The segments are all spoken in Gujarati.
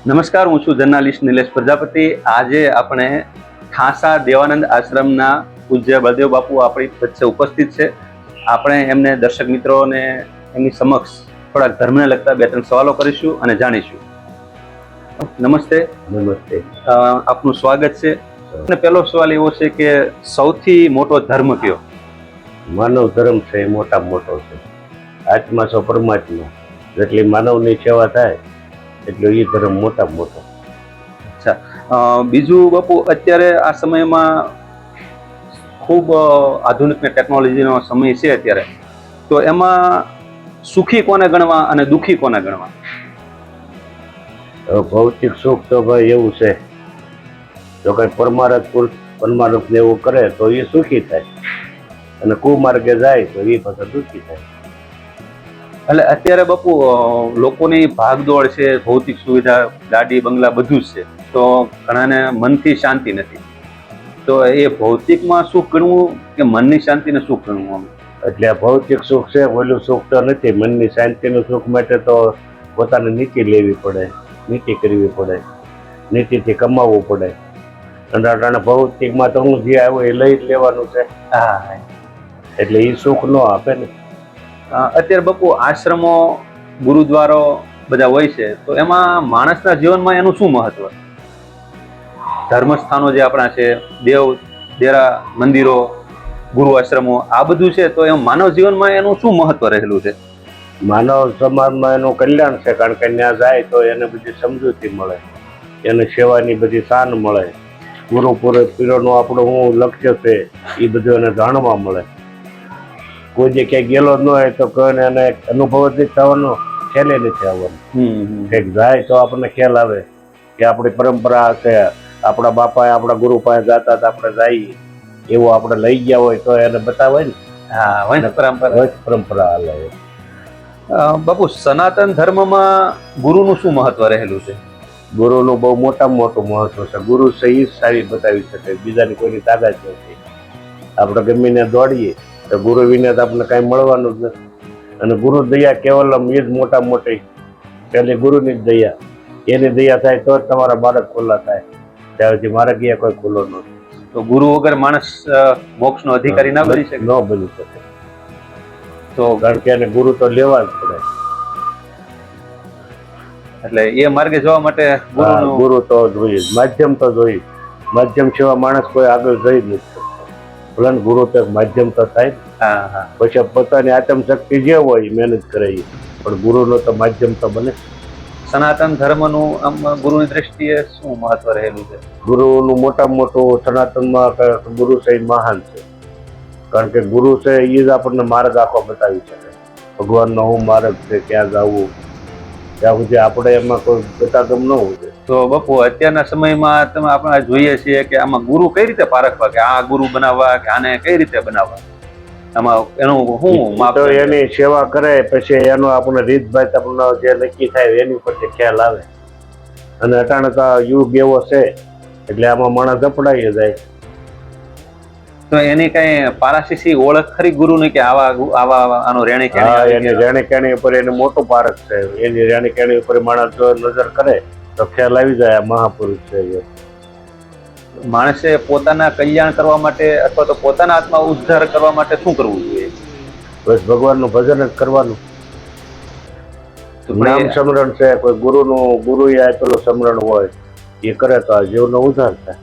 નમસ્કાર, હું છું જર્નાલિસ્ટ નિલેશ પ્રજાપતિ. આજે આપણે ખાસા દેવાનંદ આશ્રમના પૂજ્ય બળદેવ બાપુ આપણી વચ્ચે ઉપસ્થિત છે. આપણે એમને દર્શક મિત્રોને એમની સમક્ષ થોડાક ધર્મને લગતા 2-3 સવાલો કરીશું અને જાણીશું. નમસ્તે. નમસ્તે. આપનું સ્વાગત છે. અને પહેલો સવાલ એવો છે કે સૌથી મોટો ધર્મ કયો? માનવ ધર્મ છે એ મોટામાં મોટો છે. આત્મા છો પરમાત્મા, જેટલી માનવની સેવા થાય એટલો એ ધર્મ મોટામાં મોટો. અચ્છા, બીજું બાપુ, અત્યારે આ સમયમાં ખૂબ આધુનિક ને ટેકનોલોજીનો સમય છે અત્યારે, તો એમાં સુખી કોને ગણવા અને દુઃખી કોને ગણવા? ભૌતિક સુખ તો ભાઈ એવું છે, જો કઈ પરમાર્થ ને એવું કરે તો એ સુખી થાય, અને કુમાર્ગે જાય તો એ પાછા દુઃખી થાય. એટલે અત્યારે બાપુ લોકોની ભાગદોડ છે, ભૌતિક સુવિધા, ગાડી બંગલા બધું જ છે, તો ઘણાને મનથી શાંતિ નથી. તો એ ભૌતિકમાં સુખ ગણવું કે મનની શાંતિને સુખ ગણવું? એટલે આ ભૌતિક સુખ છે, ઓલું સુખ તો નથી. મનની શાંતિનું સુખ માટે તો પોતાને નીતિ લેવી પડે, નીતિ કરવી પડે, નીતિથી કમાવવું પડે. અને ભૌતિકમાં તો હું જે આવ્યો એ લઈ જ લેવાનું છે. હા, એટલે એ સુખ ન આપે ને. અત્યારે બાપુ આશ્રમો, ગુરુદ્વારો બધા હોય છે, તો એમાં માણસના જીવનમાં એનું શું મહત્વ? ધર્મસ્થાનો જે આપણા છે, દેવ ડેરા, મંદિરો, ગુરુ આશ્રમો, આ બધું છે, તો એમ માનવ જીવનમાં એનું શું મહત્વ રહેલું છે? માનવ સમાજમાં એનું કલ્યાણ છે, કારણ કે ત્યાં જાય તો એને બધી સમજૂતી મળે, એને સેવાની બધી શાન મળે, ગુરુ પીરોનું આપણું શું લક્ષ્ય છે એ બધું એને જાણવા મળે. કોઈ જે ક્યાંય ગયેલો જ ન હોય તો કોઈને એને અનુભવ જ નથી થવાનો, ખ્યાલે નથી આવવાનો. કંઈક જાય તો આપણને ખ્યાલ આવે કે આપણી પરંપરા છે, આપણા બાપાએ આપણા ગુરુ પાસે જતા હતા, આપણે જઈએ એવું આપણે લઈ ગયા હોય તો એને બતાવે ને. હા, હોય પરંપરા હાલે. બાપુ, સનાતન ધર્મમાં ગુરુનું શું મહત્વ રહેલું છે? ગુરુનું બહુ મોટામાં મોટું મહત્વ છે. ગુરુ છે એ જ સારી બતાવી શકે, બીજાની કોઈની તાકાત નથી. આપણે ગમીને દોડીએ તો ગુરુ વિના તો આપણને કાંઈ મળવાનું જ નથી. અને ગુરુ દયા કેવલમ એ જ મોટામાં મોટી, પહેલી ગુરુની જ દયા. એની દયા થાય તો જ તમારા બાળક ખુલ્લા થાય, ત્યાં સુધી મારા ગયા કોઈ ખુલ્લો નથી. તો ગુરુ વગર માણસ મોક્ષનો અધિકારી ના બની શકે? ન બની શકે. તો કારણ કે એને ગુરુ તો લેવા જ પડે. એટલે એ માર્ગે જવા માટે ગુરુ તો જોઈએ, માધ્યમ તો જોઈએ. માધ્યમ સિવાય માણસ કોઈ આગળ જઈ જ નથી શકતો. ભલે ગુરુ તો એક માધ્યમ તો થાય. પછી પોતાની આત્મ શક્તિ જે હોય મહેનત કરે, પણ ગુરુનો તો માધ્યમ તો બને. સનાતન ધર્મનું આમ ગુરુની દ્રષ્ટિએ શું મહત્વ રહેલું છે? ગુરુનું મોટામાં મોટું સનાતનમાં ગુરુ છે એ મહાન છે, કારણ કે ગુરુ છે એ જ આપણને માર્ગ આખો બતાવી શકે. ભગવાનનો શું માર્ગ છે, ક્યાં જવું, ત્યાં સુધી આપણે એમાં કોઈ ગતાગમ ન હોવું જોઈએ. તો બાપુ, અત્યારના સમયમાં તમે આપણે જોઈએ છીએ કે આમાં ગુરુ કઈ રીતે પારખવા, કે આ ગુરુ બનાવવા કે આને કઈ રીતે બનાવવા? આમાં એનું શું માપ? તો એની સેવા કરે પછી એનો આપણને રીતભાઈ આપણને જે નક્કી થાય એની પરથી ખ્યાલ આવે. અને અટાણે તો યુગ એવો છે એટલે આમાં માણસ અપડાઈ જાય. તો એની કઈ પારાશીસી ઓળખ ખરી ગુરુની, કે આવા આનો રેણી કેણી? એની રેણી કેણી ઉપર એનું મોટું પારખ છે. એની રેણી કેણી ઉપર માણસ જો નજર કરે તો ખ્યાલ આવી જાય આ મહાપુરુષ છે. માણસે પોતાના કલ્યાણ કરવા માટે અથવા તો પોતાના આત્મા ઉદ્ધાર કરવા માટે શું કરવું જોઈએ? બસ ભગવાનનું ભજન જ કરવાનું. નામ સ્મરણ છે, કોઈ ગુરુએ આપેલું સ્મરણ હોય એ કરે તો આ જીવનો ઉદ્ધાર થાય.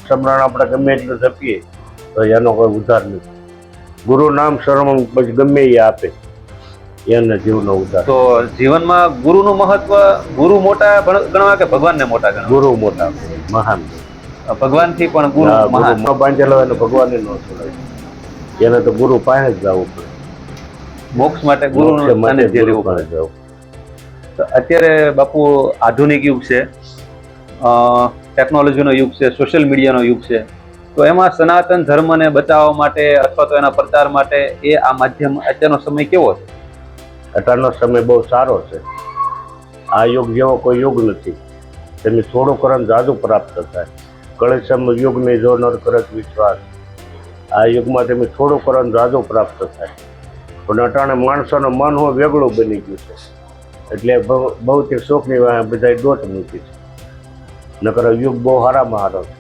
સ્મરણ આપણે ગમે એટલું જપીએ તો એનો કોઈ ઉદ્ધાર નથી. ગુરુ નામ સ્મરણ પછી ગમે એ આપે એને જીવનો ઉદ્ધાર. તો જીવનમાં ગુરુનું મહત્વ, ગુરુ મોટા ગણવા કે ભગવાનને મોટા ગણવા? ગુરુ મોટા, મહાન. ભગવાનથી પણ ગુરુ મહાન. બાંધેલો એને ભગવાનને ન છોડાય, એને તો ગુરુ પાસે જ જવું પડે. મોક્ષ માટે ગુરુનું સાનિધ્ય લેવું પડે. તો અત્યારે બાપુ આધુનિક યુગ છે, ટેકનોલોજીનો યુગ છે, સોશિયલ મીડિયાનો યુગ છે, તો એમાં સનાતન ધર્મને બચાવવા માટે અથવા તો એના પ્રચાર માટે એ આ માધ્યમ, અત્યારનો સમય કેવો છે? અત્યારનો સમય બહુ સારો છે. આ યુગ જેવો કોઈ યુગ નથી. તેની થોડું કરન જાદુ પ્રાપ્ત થાય. કળશમ યુગની જો નર કરત વિશ્વાસ. આ યુગમાં તમે થોડું કરન જાદુ પ્રાપ્ત થાય. પણ અટાણે માણસોનું મન હું વેગળું બની ગયું છે. એટલે ભૌતિક સુખની બધા દોટ મૂકી છે. નકર યુગ બહુ સારામાં સારો છે.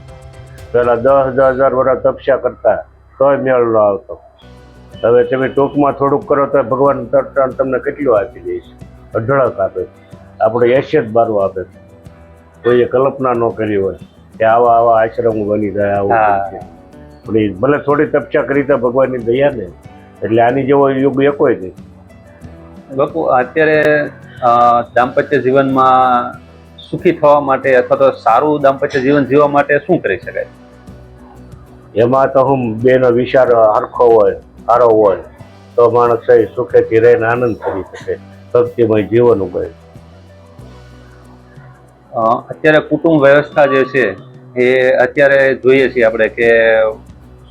પેલા 10,000 વર્ષ તપસ્યા કરતા તોય મેળ ન આવતો. હવે તમે ટૂંકમાં થોડુંક કરો તો ભગવાન તરત તમને કેટલું આપી દે છે, અઢળક આપે છે. આપણે હેસિયત બારું આપે છે. કોઈએ કલ્પના ન કરી હોય કે આવા આવા આશ્રમ બની જાય આવું હા. બનશે. પણ ઈ ભલે થોડી તપસ્યા કરી તો ભગવાનની દયા ને, એટલે આની જેવો યુગ એકોય નહીં. બાપુ અત્યારે દાંપત્ય જીવનમાં સુખી થવા માટે અથવા તો સારું દાંપત્ય જીવન જીવવા માટે શું કરી શકાય? એમાં તો હું બેનો વિચાર હરખો હોય, સારો હોય તો માણસ સહી સુખેથી રહીને આનંદ કરી શકે, ભક્તિમય જીવન ઉભે. અત્યારે કુટુંબ વ્યવસ્થા જે છે એ અત્યારે જોઈએ છીએ આપણે કે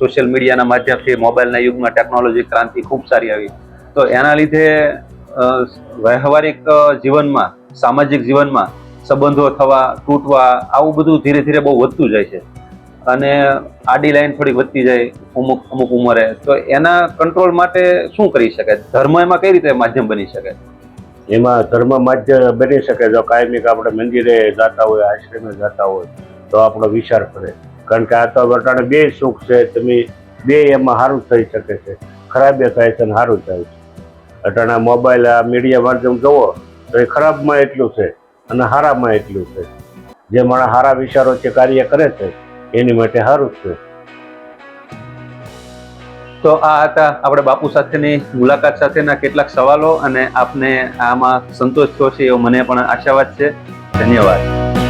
સોશિયલ મીડિયાના માધ્યમથી મોબાઈલના યુગમાં ટેકનોલોજી ક્રાંતિ ખૂબ સારી આવી, તો એના લીધે વ્યવહારિક જીવનમાં, સામાજિક જીવનમાં સંબંધો થવા, તૂટવા, આવું બધું ધીરે ધીરે બહુ વધતું જાય છે અને આડી લાઈન થોડી વધતી જાય અમુક ઉંમરે. તો એના કંટ્રોલ માટે શું કરી શકાય? ધર્મ એમાં કઈ રીતે માધ્યમ બની શકે? એમાં ધર્મ માધ્ય બની શકે. જો કાયમિક આપણે મંદિરે જતા હોય, આશ્રમે જતા હોય તો આપણો વિચાર કરે. કારણ કે આ તો અટાણે બે સુખ છે, તમે બે એમાં સારું થઈ શકે છે, ખરાબે થાય છે અને સારું થાય છે. અટાણા મોબાઈલ આ મીડિયા માધ્યમ જોવો તો એ ખરાબમાં એટલું છે અને સારામાં એટલું છે. જે માણસ સારા વિચારોથી કાર્ય કરે છે એની માટે સારું છે. તો આ હતા આપણે બાપુ સાથેની મુલાકાત સાથેના કેટલાક સવાલો, અને આપને આમાં સંતોષ થયો છે એવો મને પણ આશાવાદ છે. ધન્યવાદ.